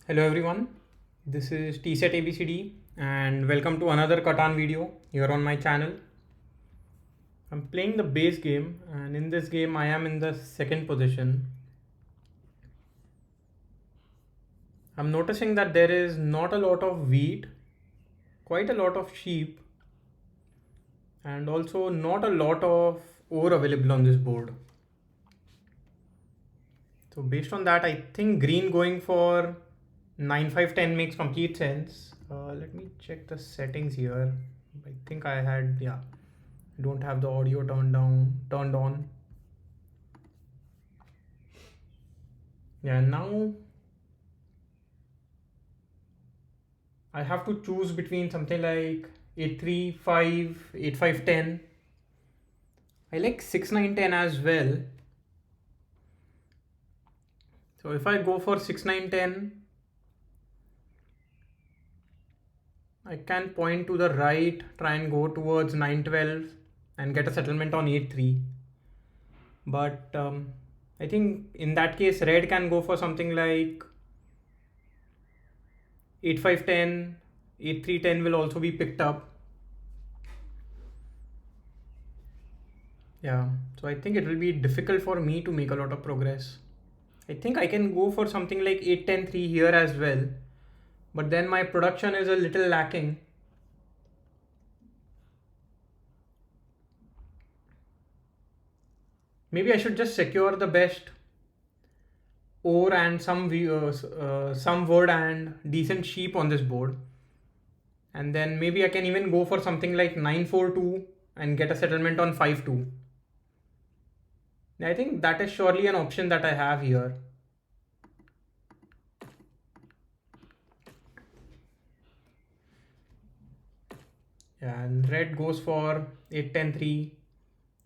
Hello everyone, this is TSET ABCD and welcome to another Catan video here on my channel. I'm playing the base game and in this game I am in the second position. I'm noticing that there is not a lot of wheat, quite a lot of sheep, and also not a lot of ore available on this board. So based on that, I think green going for 9, 5, 10 makes complete sense. Let me check the settings here. I think I had, yeah, I don't have the audio turned on. Yeah, now I have to choose between something like 835, 8510. I like 6910 as well. So if I go for 6910, I can point to the right, try and go towards 912 and get a settlement on 83. But I think in that case, red can go for something like 8510, 8310 will also be picked up. Yeah, so I think it will be difficult for me to make a lot of progress. I think I can go for something like 8103 here as well, but then my production is a little lacking. Maybe I should just secure the best ore and some wood and decent sheep on this board, and then maybe I can even go for something like 942 and get a settlement on 52. I think that is surely an option that I have here. Yeah, and red goes for 8103.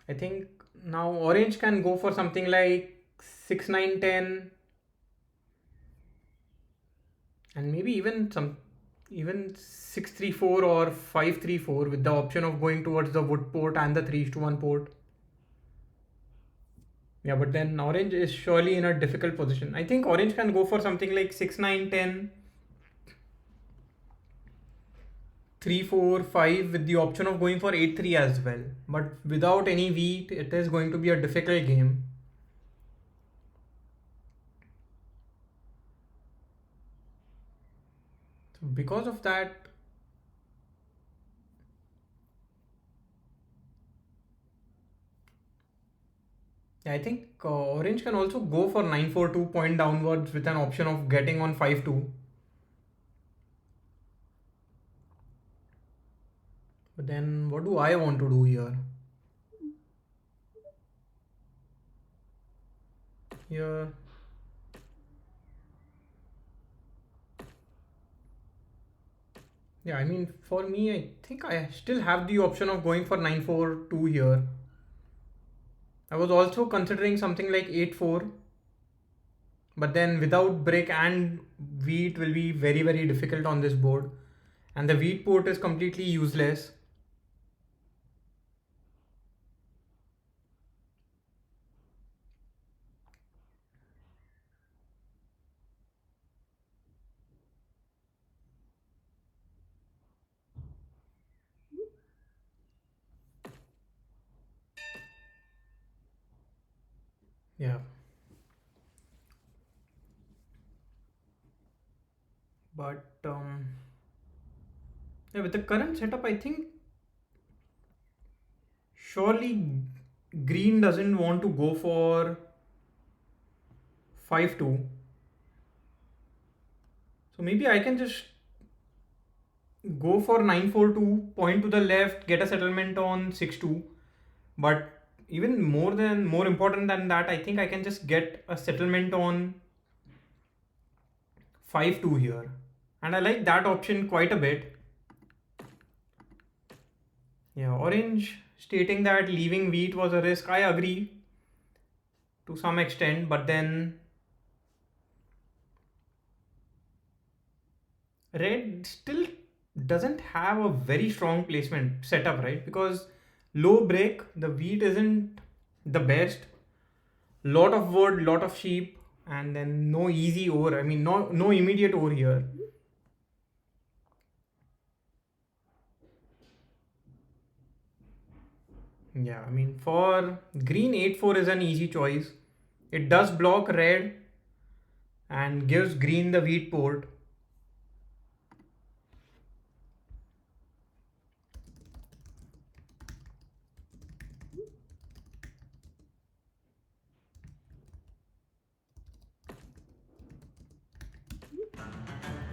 I think now orange can go for something like 6910 and maybe even 634 or 534 with the option of going towards the wood port and the 3:1 port. Yeah, but then orange is surely in a difficult position. I think orange can go for something like 6910 345 with the option of going for 83 as well. But without any wheat, it is going to be a difficult game. So because of that, I think orange can also go for 942 point downwards with an option of getting on 52. But then what do I want to do here? Here, yeah, I mean, for me, I think I still have the option of going for 942 here. I was also considering something like 84, but then without brick and wheat will be very, very difficult on this board. And the wheat port is completely useless. Yeah. But yeah, with the current setup, I think surely green doesn't want to go for 5-2. So maybe I can just go for 942, point to the left, get a settlement on 6-2. But even more important than that, I think I can just get a settlement on 5-2 here. And I like that option quite a bit. Yeah, orange stating that leaving wheat was a risk. I agree to some extent, but then red still doesn't have a very strong placement setup, right? Because low break, the wheat isn't the best. Lot of wood, lot of sheep, and then no easy ore. I mean, no immediate ore here. Yeah, I mean, for green 8-4 is an easy choice. It does block red and gives green the wheat port.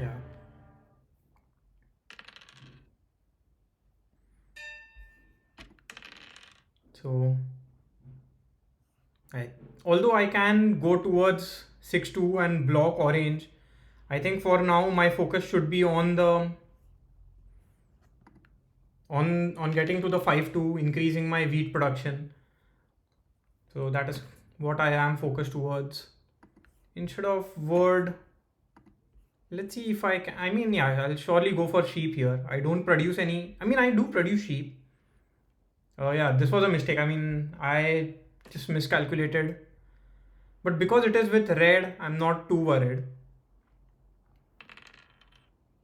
Yeah. So I, although I can go towards 6-2 and block orange, I think for now my focus should be on the on getting to the 5-2, increasing my wheat production. So that is what I am focused towards. Instead of word, let's see if I can. I mean, yeah, I'll surely go for sheep here. I don't produce any. I mean, I do produce sheep. Yeah, this was a mistake. I mean, I just miscalculated. But because it is with red, I'm not too worried.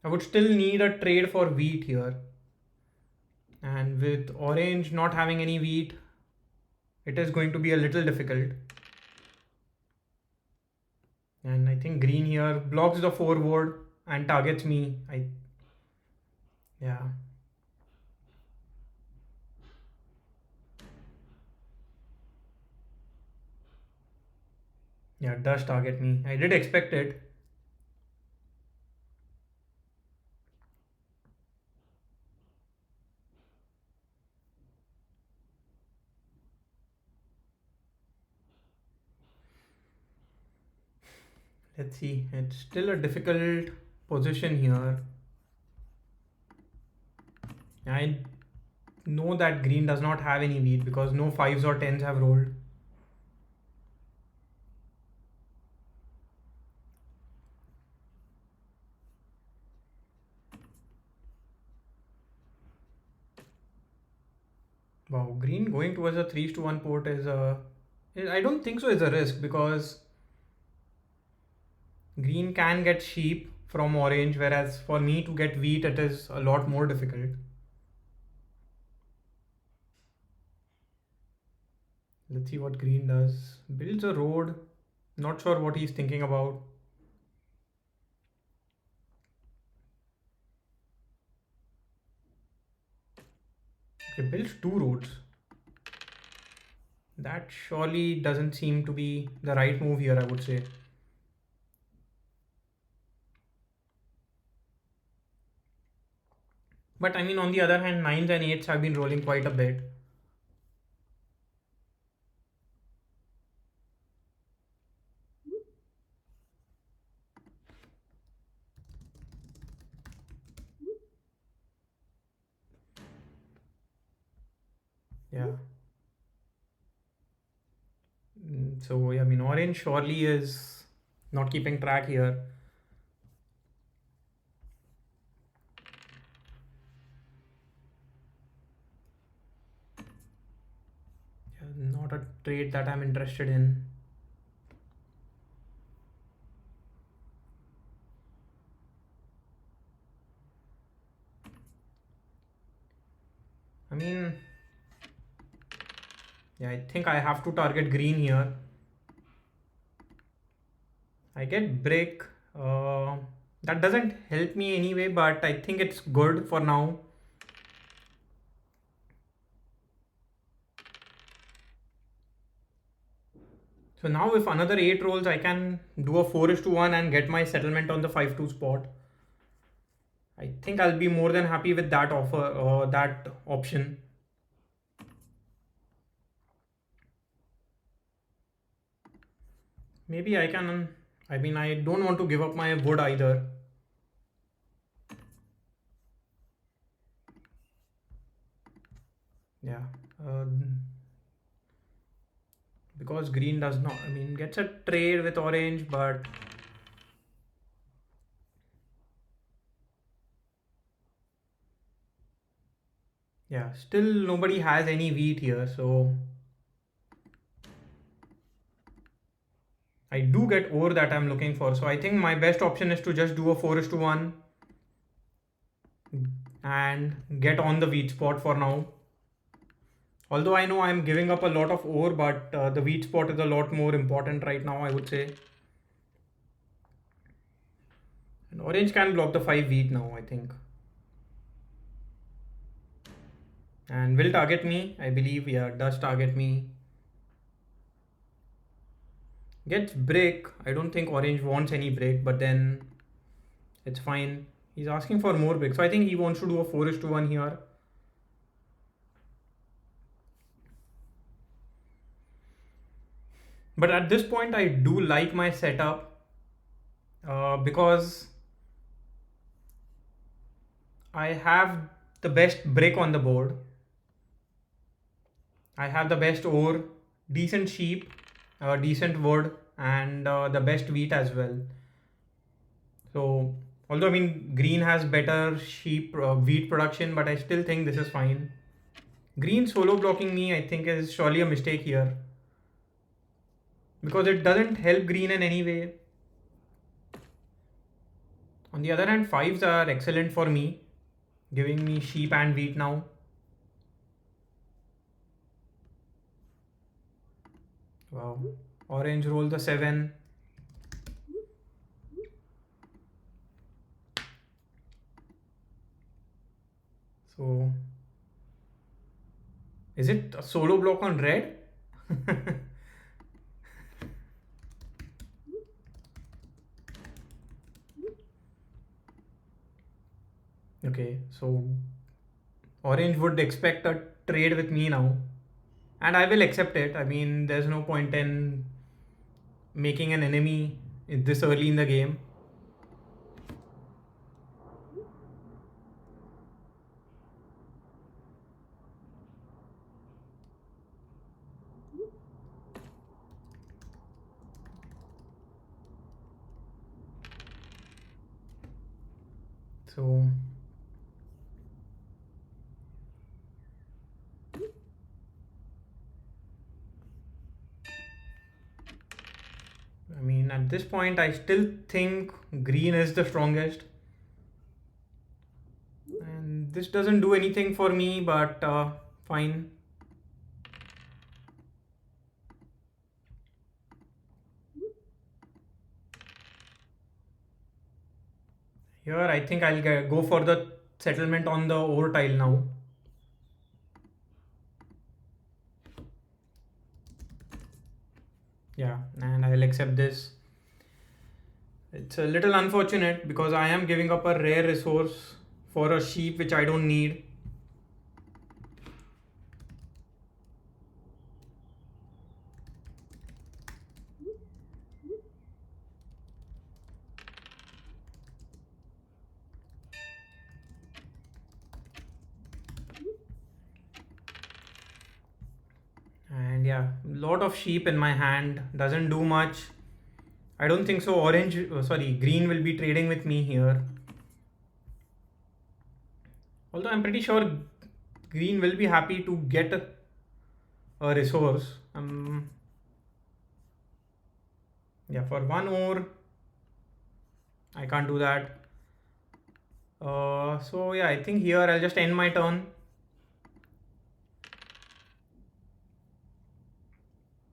I would still need a trade for wheat here. And with orange not having any wheat, it is going to be a little difficult. And I think green here blocks the forward and targets me. Yeah. Yeah, it does target me. I did expect it. Let's see. It's still a difficult position here. I know that green does not have any wheat because no fives or tens have rolled. Wow, green going towards a 3-1 port is a. I don't think so. Is a risk because green can get sheep from orange, whereas for me to get wheat, it is a lot more difficult. Let's see what green does. Builds a road. Not sure what he's thinking about. Okay, builds two roads. That surely doesn't seem to be the right move here, I would say. But I mean, on the other hand, nines and eights have been rolling quite a bit. Yeah. So, yeah, I mean, orange surely is not keeping track here. Yeah, not a trade that I'm interested in. I mean, yeah, I think I have to target green here. I get brick. Uh, that doesn't help me anyway, but I think it's good for now. So now if another 8 rolls, I can do a 4:1 and get my settlement on the 5-2 spot. I think I'll be more than happy with that offer, that option. Maybe I can. I mean, I don't want to give up my wood either. Yeah. Uh, because green does not. I mean, gets a trade with orange, but yeah, still nobody has any wheat here. So I do get ore that I'm looking for. So I think my best option is to just do a 4:1 and get on the wheat spot for now. Although I know I'm giving up a lot of ore, but the wheat spot is a lot more important right now, I would say. And orange can block the 5 wheat now, I think. And will target me, I believe. Yeah, does target me. Gets break. I don't think orange wants any break, but then it's fine. He's asking for more break. So I think he wants to do a 4:1 here. But at this point, I do like my setup because I have the best brick on the board. I have the best ore, decent sheep, decent wood, and the best wheat as well. So, although I mean, green has better sheep wheat production, but I still think this is fine. Green solo blocking me, I think, is surely a mistake here because it doesn't help green in any way. On the other hand, fives are excellent for me, giving me sheep and wheat now. Wow. Orange roll the 7. So, is it a solo block on red? Okay, so orange would expect a trade with me now, and I will accept it. I mean, there's no point in making an enemy this early in the game. So I mean, at this point, I still think green is the strongest. And this doesn't do anything for me, but fine. Here, I think I'll go for the settlement on the ore tile now. Yeah, and I'll accept this. It's a little unfortunate because I am giving up a rare resource for a sheep which I don't need. And yeah, lot of sheep in my hand, doesn't do much. I don't think so. Green will be trading with me here. Although I'm pretty sure green will be happy to get a resource. Yeah, for one ore, I can't do that. So yeah, I think here I'll just end my turn.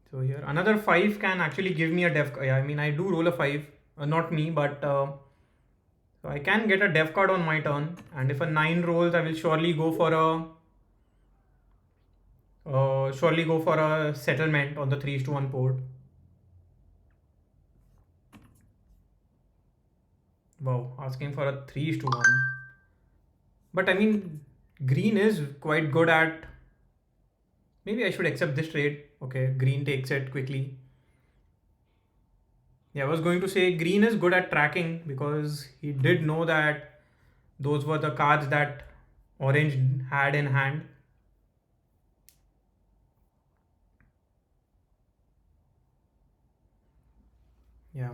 So here another 5 can actually give me a def. Yeah, I mean I do roll a 5, not me, but so I can get a def card on my turn, and if a 9 rolls, I will surely go for a settlement on the 3:1 port. Wow, asking for a 3:1. But I mean, green is quite good at. Maybe I should accept this trade. Okay, green takes it quickly. Yeah, I was going to say green is good at tracking because he did know that those were the cards that orange had in hand. Yeah.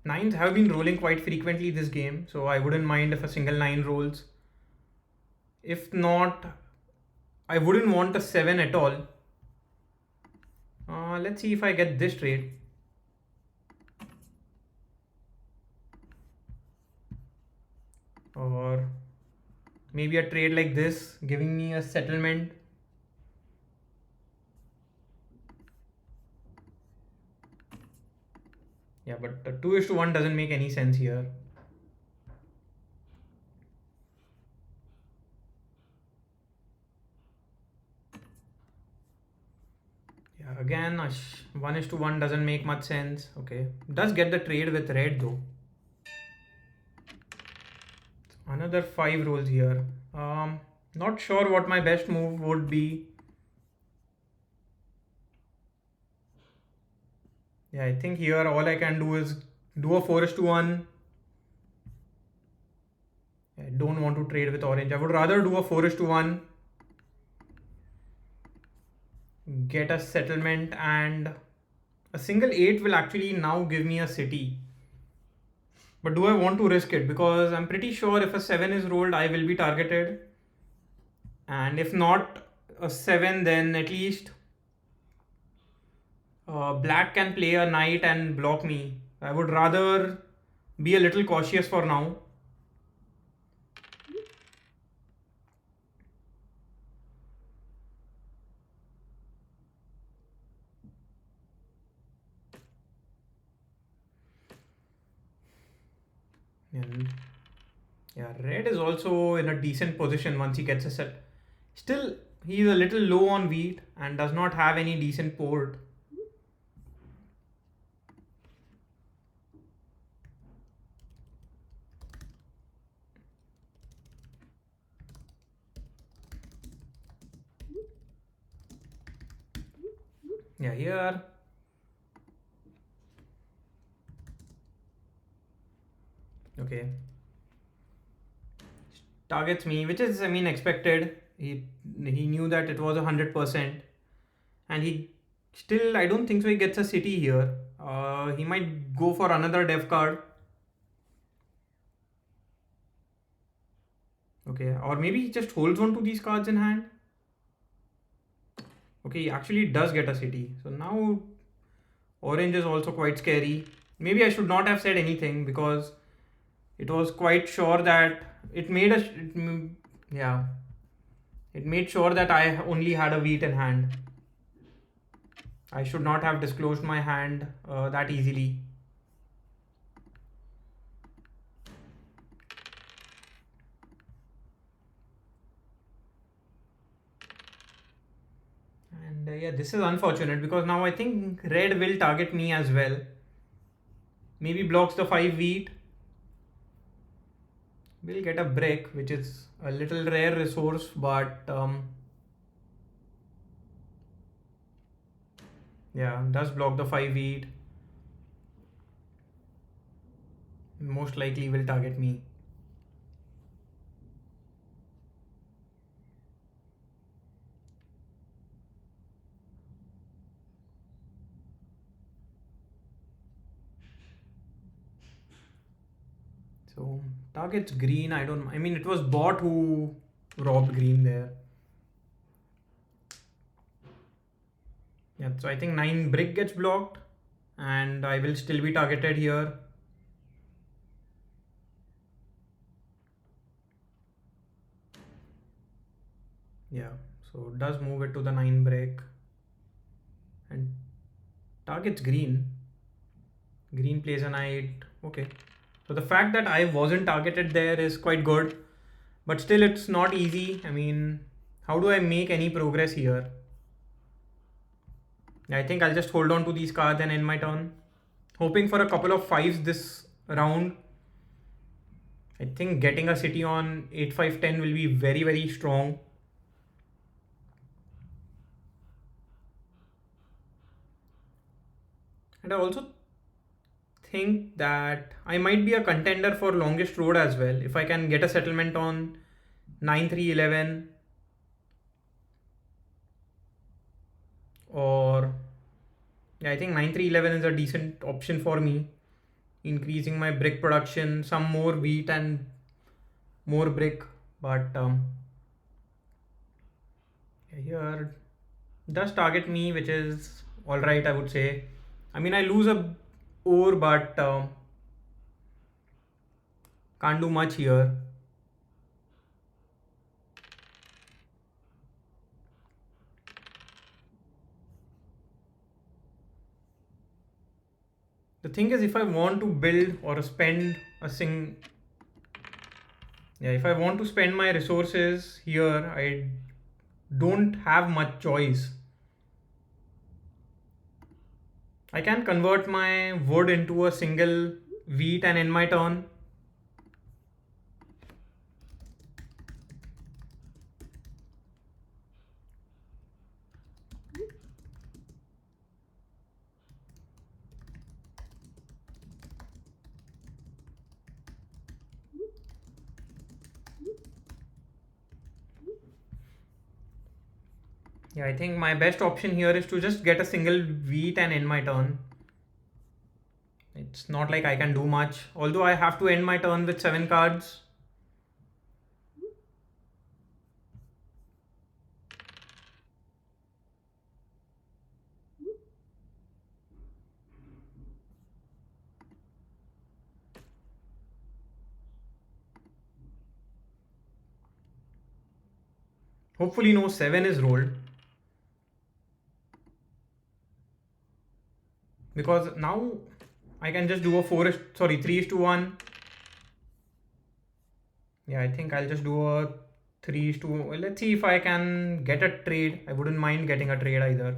Nines have been rolling quite frequently this game, so I wouldn't mind if a single 9 rolls. If not, I wouldn't want a 7 at all. Let's see if I get this trade. Or maybe a trade like this, giving me a settlement. Yeah, but the 2:1 doesn't make any sense here. Yeah, again, 1:1 doesn't make much sense. Okay, does get the trade with red though. Another 5 rolls here. Not sure what my best move would be. Yeah, I think here all I can do is do a 4:1. I don't want to trade with orange. I would rather do a 4:1, get a settlement, and a single 8 will actually now give me a city. But do I want to risk it? Because I'm pretty sure if a 7 is rolled, I will be targeted. And if not a 7, then at least black can play a knight and block me. I would rather be a little cautious for now. And yeah, red is also in a decent position once he gets a set. Still, he is a little low on wheat and does not have any decent port. Yeah, here. Okay. Targets me, which is, I mean, expected. He knew that it was 100%. And he still, I don't think so he gets a city here. He might go for another dev card. Okay, or maybe he just holds on to these cards in hand. Okay, he actually does get a city. So now orange is also quite scary. Maybe I should not have said anything because it was quite sure that it made a yeah, it made sure that I only had a wheat in hand. I should not have disclosed my hand that easily. And yeah, this is unfortunate because now I think red will target me as well. Maybe blocks the 5 wheat. We'll get a brick, which is a little rare resource, but yeah, does block the 5 wheat. Most likely will target me. So targets green. I mean, it was bot who robbed green there. Yeah, so I think 9 brick gets blocked and I will still be targeted here. Yeah, so does move it to the 9 brick and targets green. Green plays a knight. Okay. So the fact that I wasn't targeted there is quite good, but still it's not easy. I mean, how do I make any progress here? I think I'll just hold on to these cards and end my turn. Hoping for a couple of 5s this round. I think getting a city on 8-5-10 will be very, very strong. And I also think that I might be a contender for longest road as well. If I can get a settlement on 9-3-11 or yeah, I think 9-3-11 is a decent option for me. Increasing my brick production, some more wheat and more brick, but Here does target me, which is all right, I would say. I mean, I lose a ore, but can't do much here. The thing is, if I want to build or spend a yeah, if I want to spend my resources here, I don't have much choice. I can convert my wood into a single wheat and in my turn. Yeah, I think my best option here is to just get a single wheat and end my turn. It's not like I can do much, although I have to end my turn with 7 cards. Hopefully no 7 is rolled. Because now I can just do a 3 is to 1. Yeah, I think I'll just do a 3 is to, well, let's see if I can get a trade. I wouldn't mind getting a trade either.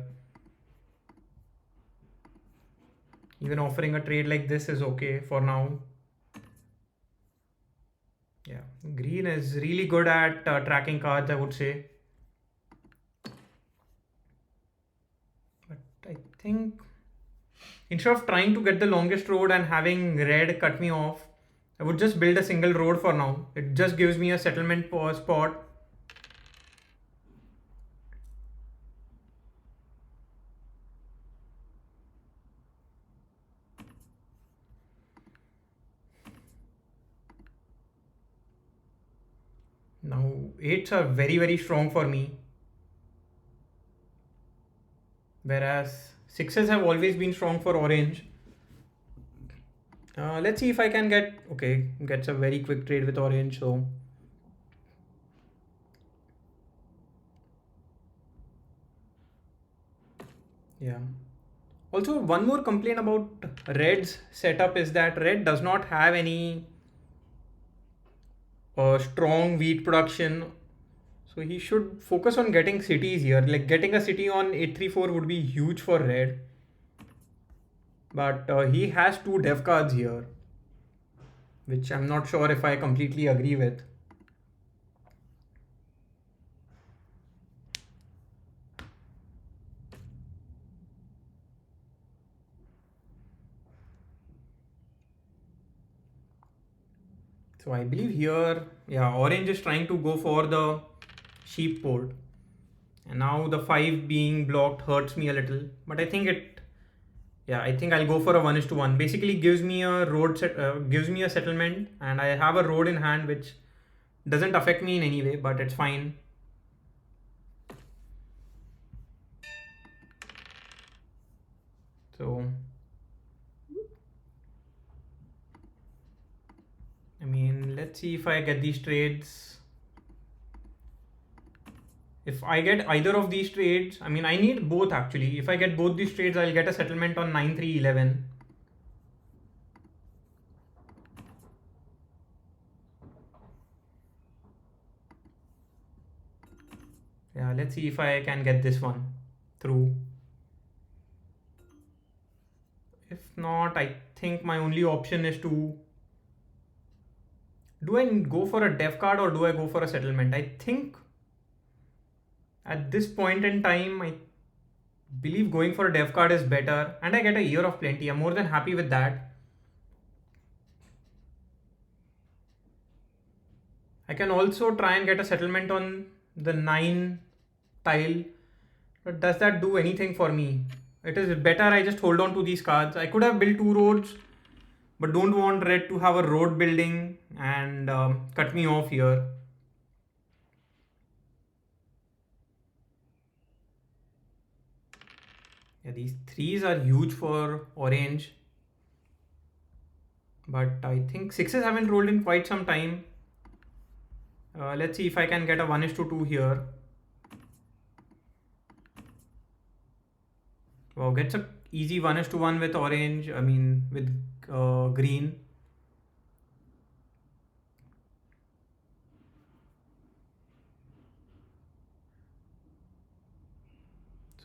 Even offering a trade like this is okay for now. Yeah, green is really good at tracking cards, I would say. But I think instead of trying to get the longest road and having red cut me off, I would just build a single road for now. It just gives me a settlement spot. Now 8s are very strong for me. Whereas 6s have always been strong for orange. Let's see if I can get, okay, gets a very quick trade with orange. So yeah. Also, one more complaint about red's setup is that red does not have any strong wheat production. So he should focus on getting cities here. Like getting a city on 834 would be huge for red. But he has 2 dev cards here, which I'm not sure if I completely agree with. So I believe here, yeah, orange is trying to go for the sheep port. And now the 5 being blocked hurts me a little. But I think yeah, I think I'll go for a 1 is to 1. Basically gives me a gives me a settlement, and I have a road in hand which doesn't affect me in any way, but it's fine. So I mean, let's see if I get these trades. If I get either of these trades, I mean, I need both actually. If I get both these trades, I'll get a settlement on 9-3-11. Yeah, let's see if I can get this one through. If not, I think my only option is to, do I go for a dev card or do I go for a settlement? I think at this point in time, I believe going for a dev card is better, and I get a year of plenty. I'm more than happy with that. I can also try and get a settlement on the 9 tile, but does that do anything for me? It is better I just hold on to these cards. I could have built 2 roads, but don't want red to have a road building and cut me off here. Yeah, these threes are huge for orange, but I think sixes haven't rolled in quite some time. Let's see if I can get a 1:2 here. Wow, gets a easy 1:1 with orange. I mean with green.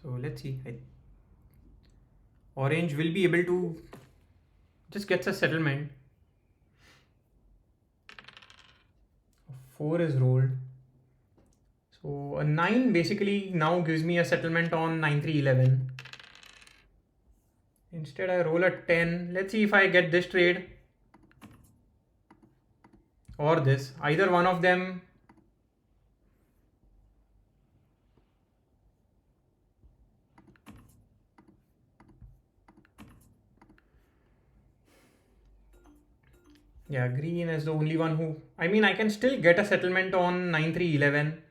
So let's see. Orange will be able to just gets a settlement. 4 is rolled. So a 9 basically now gives me a settlement on 9-3-11. Instead I roll a 10. Let's see if I get this trade or this. Either one of them. Yeah, green is the only one who... I mean, I can still get a settlement on 9-3-11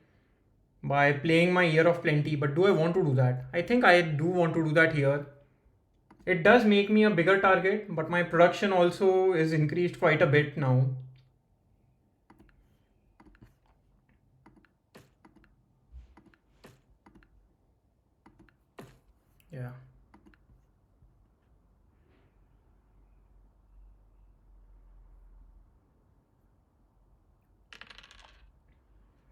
by playing my Year of Plenty. But do I want to do that? I think I do want to do that here. It does make me a bigger target, but my production also is increased quite a bit now. Yeah.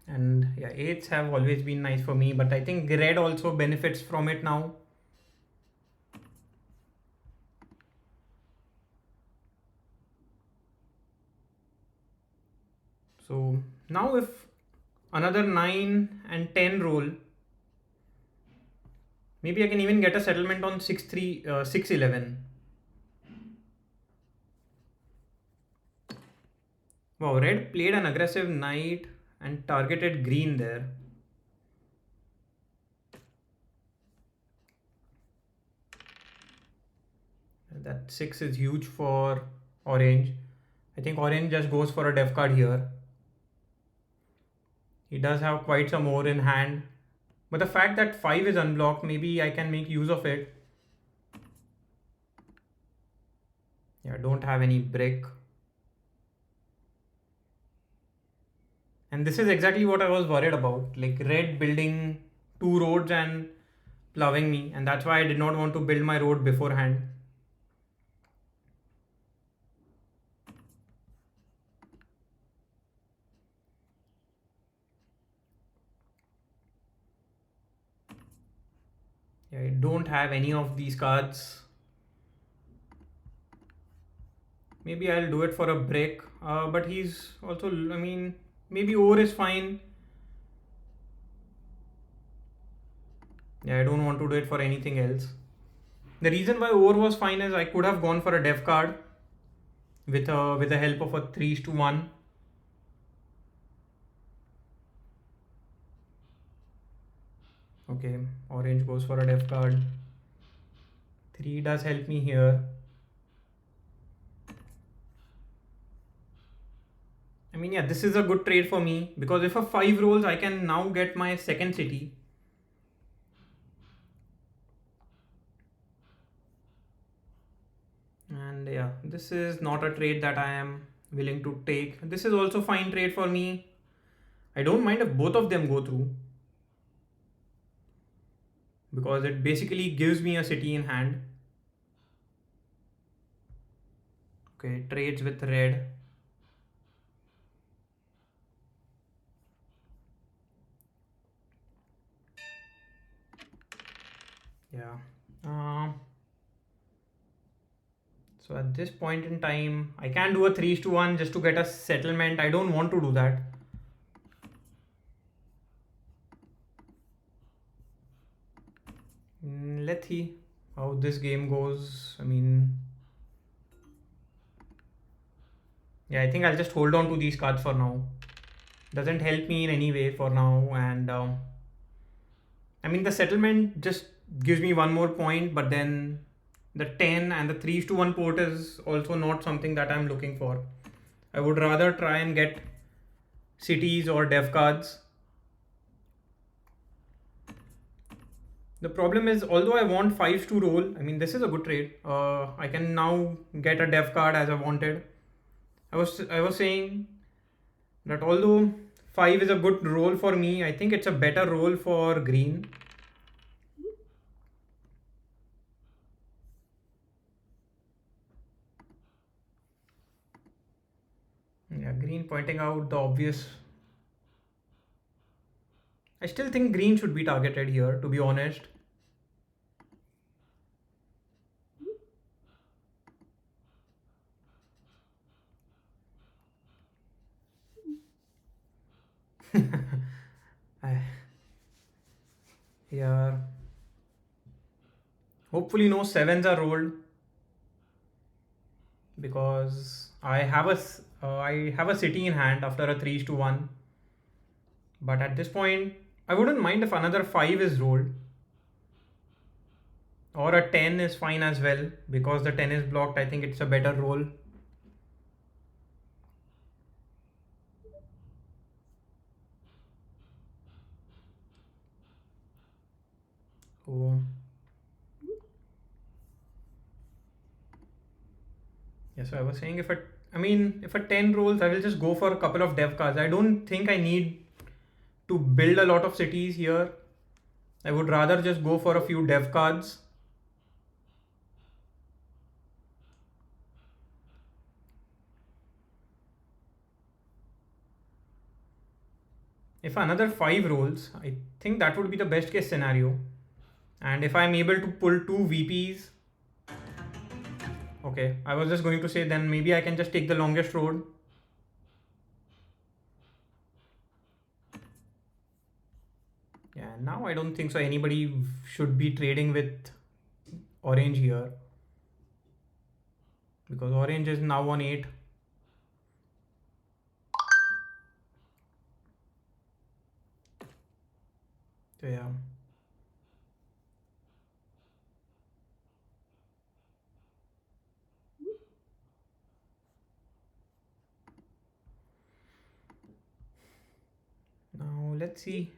And yeah, 8s have always been nice for me, but I think red also benefits from it now. So now if another 9 and 10 roll, maybe I can even get a settlement on 6-11. Wow, red played an aggressive knight and targeted green there. That 6 is huge for orange. I think orange just goes for a def card here. He does have quite some more in hand. But the fact that 5 is unblocked, maybe I can make use of it. Yeah, don't have any brick. And this is exactly what I was worried about. Like red building 2 roads and plowing me. And that's why I did not want to build my road beforehand. Yeah, I don't have any of these cards. Maybe I'll do it for a brick. But he's also, I mean, maybe ore is fine. Yeah, I don't want to do it for anything else. The reason why ore was fine is I could have gone for a def card with the help of a 3:1. Okay, orange goes for a def card. 3 does help me here. I mean, yeah, this is a good trade for me because if a 5 rolls, I can now get my second city. And yeah, this is not a trade that I am willing to take. This is also fine trade for me. I don't mind if both of them go through because it basically gives me a city in hand. Okay, trades with red. Yeah. So at this point in time, I can do a 3:1 just to get a settlement. I don't want to do that. Let's see how this game goes. I mean, yeah, I think I'll just hold on to these cards for now. Doesn't help me in any way for now. And I mean, the settlement just gives me one more point, but then the 10 and the 3:1 port is also not something that I'm looking for. I would rather try and get cities or dev cards. The problem is, although I want fives to roll, I mean, this is a good trade. I can now get a dev card as I wanted. I was saying that although 5 is a good roll for me, I think it's a better roll for green. Yeah, green pointing out the obvious. I still think green should be targeted here, to be honest. I- yeah. Hopefully no sevens are rolled because I have a city in hand after a 3-1. But at this point, I wouldn't mind if another 5 is rolled. Or a 10 is fine as well because the 10 is blocked. I think it's a better roll. So, yeah, so I was saying if a 10 rolls, I will just go for a couple of dev cards. I don't think I need to build a lot of cities here. I would rather just go for a few dev cards. If another 5 rolls, I think that would be the best case scenario. And if I'm able to pull 2 VPs, okay, I was just going to say then maybe I can just take the longest road. Yeah, now I don't think so anybody should be trading with orange here because orange is now on 8. So yeah. Now let's see.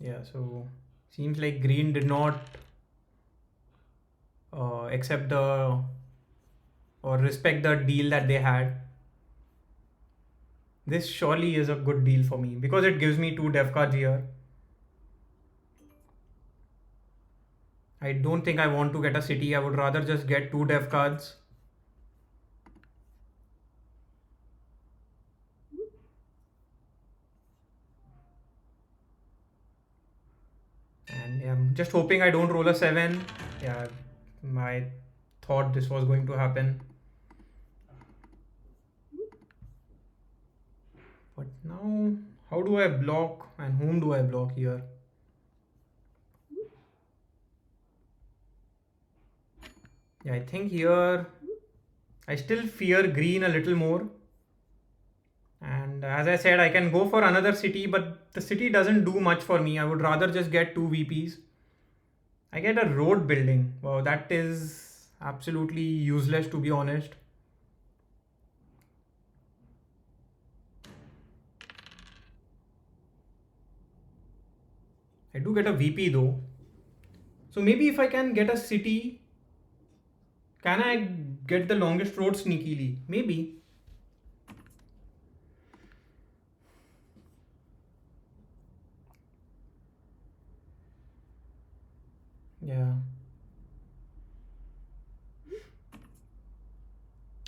Yeah, so seems like green did not accept the or respect the deal that they had. This surely is a good deal for me because it gives me 2 dev cards here. I don't think I want to get a city. I would rather just get 2 dev cards. And yeah, I'm just hoping I don't roll a 7. Yeah, I thought this was going to happen. But now, how do I block and whom do I block here? Yeah, I think here I still fear green a little more. And as I said, I can go for another city, but the city doesn't do much for me. I would rather just get 2 VPs. I get a road building. Wow, that is absolutely useless to be honest. I do get a VP though. So maybe if I can get a city, can I get the longest road sneakily? Maybe. Yeah.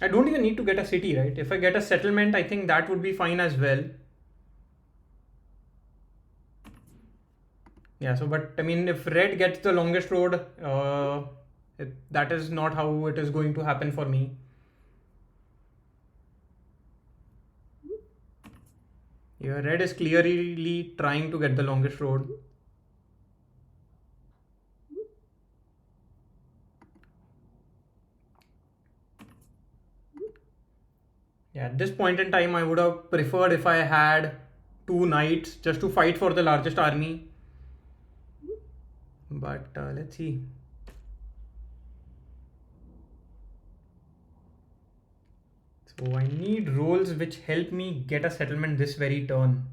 I don't even need to get a city, right? If I get a settlement, I think that would be fine as well. Yeah, so but I mean, if red gets the longest road, that is not how it is going to happen for me. Yeah, red is clearly trying to get the longest road. Yeah, at this point in time, I would have preferred if I had 2 knights just to fight for the largest army. But let's see. So So I need rolls which help me get a settlement this very turn.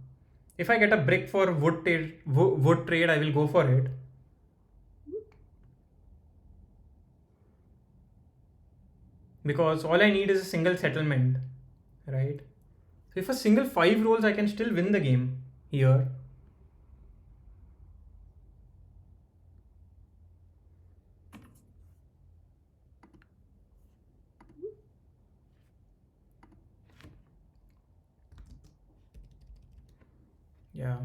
If I get a brick for wood trade, I will go for it. Because all I need is a single settlement, right? So if a single 5 rolls, I can still win the game here. Yeah.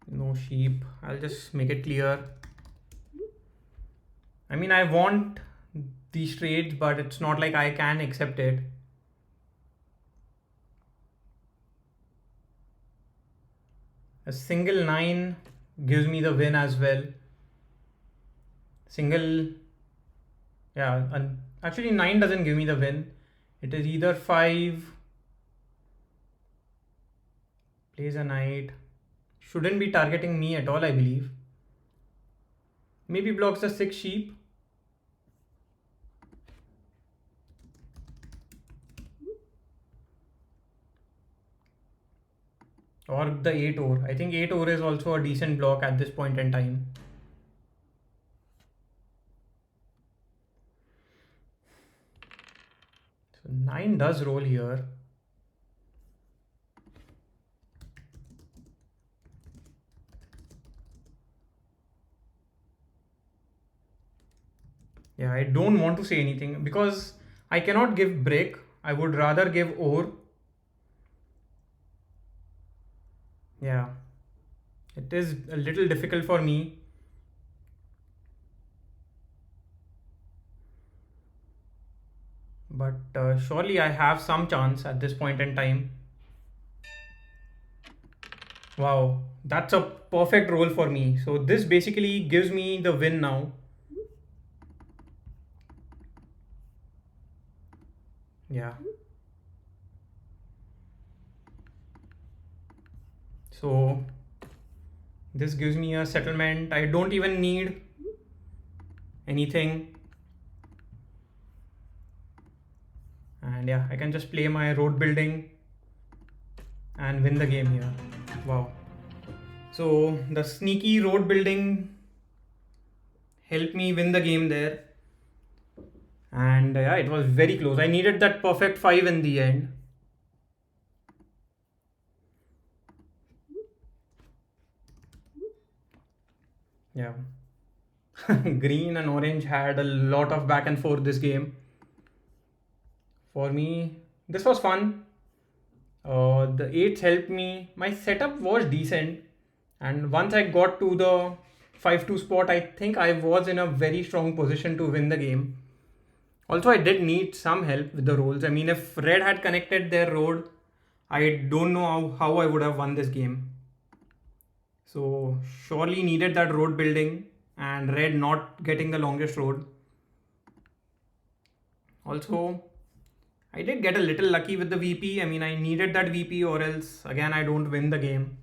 No sheep. I'll just make it clear. I mean, I want these trades, but it's not like I can accept it. A single 9 gives me the win as well. Single, yeah, and actually 9 doesn't give me the win. It is either 5, plays a knight. Shouldn't be targeting me at all, I believe. Maybe blocks the 6 sheep. Or the 8 ore. I think 8 ore is also a decent block at this point in time. So 9 does roll here. Yeah, I don't want to say anything because I cannot give brick. I would rather give ore. Yeah, it is a little difficult for me. But surely I have some chance at this point in time. Wow, that's a perfect roll for me. So this basically gives me the win now. Yeah. So this gives me a settlement. I don't even need anything. And yeah, I can just play my road building and win the game here. Wow. So the sneaky road building helped me win the game there. And yeah, it was very close. I needed that perfect 5 in the end. Yeah. Green and orange had a lot of back and forth this game. For me, this was fun. The 8s helped me. My setup was decent. And once I got to the 5-2 spot, I think I was in a very strong position to win the game. Also, I did need some help with the rolls. I mean, if red had connected their road, I don't know how I would have won this game. So surely needed that road building and red not getting the longest road. Also, I did get a little lucky with the VP. I mean, I needed that VP or else again I don't win the game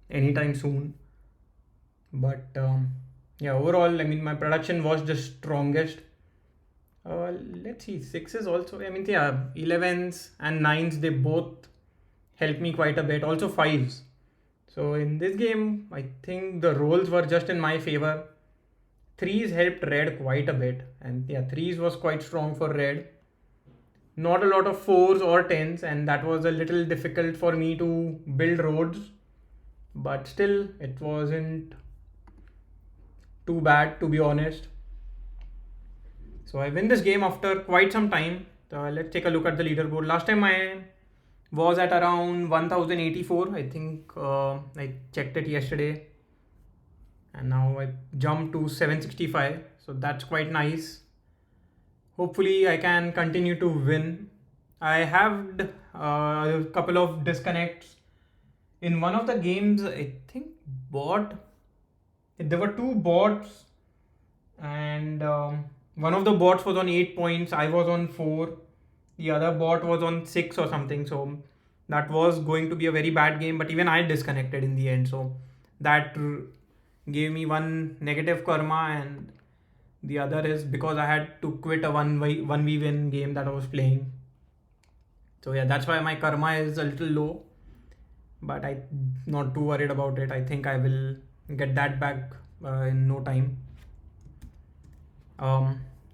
anytime soon. But yeah, overall, I mean, my production was the strongest. Let's see, 6s also. I mean, yeah, 11s and 9s, they both helped me quite a bit. Also 5s. So in this game, I think the rolls were just in my favor. 3s helped red quite a bit. And yeah, 3s was quite strong for red. Not a lot of 4s or 10s, and that was a little difficult for me to build roads. But still, it wasn't too bad, to be honest. So I win this game after quite some time. Let's take a look at the leaderboard. Last time I was at around 1084. I think I checked it yesterday. And now I jumped to 765. So that's quite nice. Hopefully I can continue to win. I had a couple of disconnects. In one of the games, I think there were 2 bots and one of the bots was on 8 points. I was on 4. The other bot was on 6 or something. So that was going to be a very bad game, but even I disconnected in the end. So that gave me one negative karma, and The other is because I had to quit a 1v win game that I was playing. So yeah, that's why my karma is a little low, but I'm not too worried about it. I think I will get that back in no time.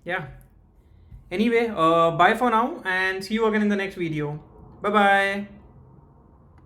Yeah. Anyway, bye for now and see you again in the next video. Bye bye.